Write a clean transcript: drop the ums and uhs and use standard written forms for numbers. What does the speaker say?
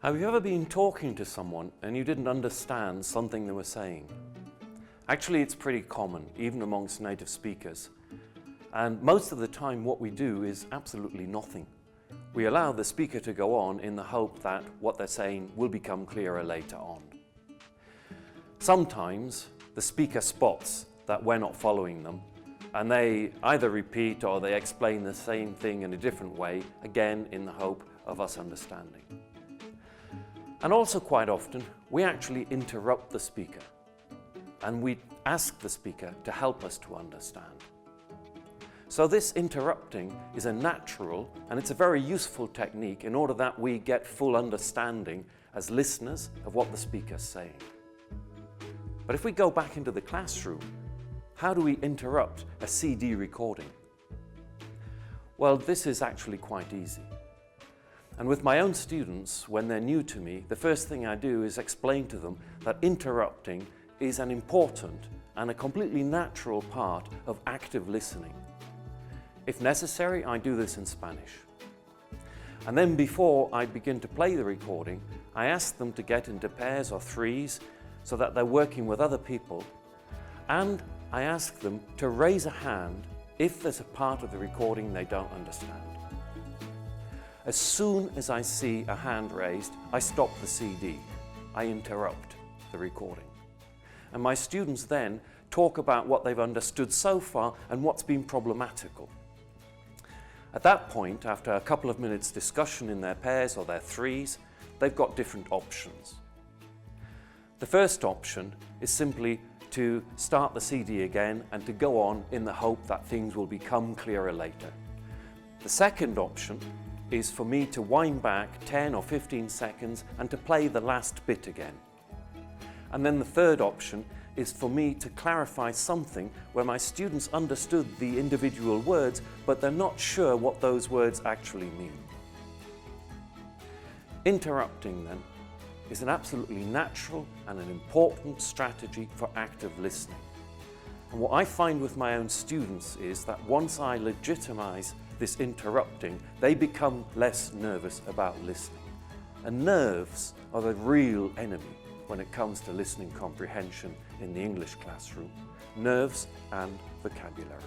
Have you ever been talking to someone and you didn't understand something they were saying? Actually, it's pretty common, even amongst native speakers. And most of the time what we do is absolutely nothing. We allow the speaker to go on in the hope that what they're saying will become clearer later on. Sometimes the speaker spots that we're not following them, and they either repeat or they explain the same thing in a different way, again in the hope of us understanding. And also quite often, we actually interrupt the speaker and we ask the speaker to help us to understand. So this interrupting is a natural and it's a very useful technique in order that we get full understanding as listeners of what the speaker's saying. But if we go back into the classroom, how do we interrupt a CD recording? Well, this is actually quite easy. And with my own students, when they're new to me, the first thing I do is explain to them that interrupting is an important and a completely natural part of active listening. If necessary, I do this in Spanish. And then before I begin to play the recording, I ask them to get into pairs or threes so that they're working with other people. And I ask them to raise a hand if there's a part of the recording they don't understand. As soon as I see a hand raised, I stop the CD. I interrupt the recording. And my students then talk about what they've understood so far and what's been problematical. At that point, after a couple of minutes discussion in their pairs or their threes, they've got different options. The first option is simply to start the CD again and to go on in the hope that things will become clearer later. The second option is for me to wind back 10 or 15 seconds and to play the last bit again. And then the third option is for me to clarify something where my students understood the individual words, but they're not sure what those words actually mean. Interrupting then is an absolutely natural and an important strategy for active listening. And what I find with my own students is that once I legitimize this interrupting, they become less nervous about listening. And nerves are the real enemy when it comes to listening comprehension in the English classroom. Nerves and vocabulary.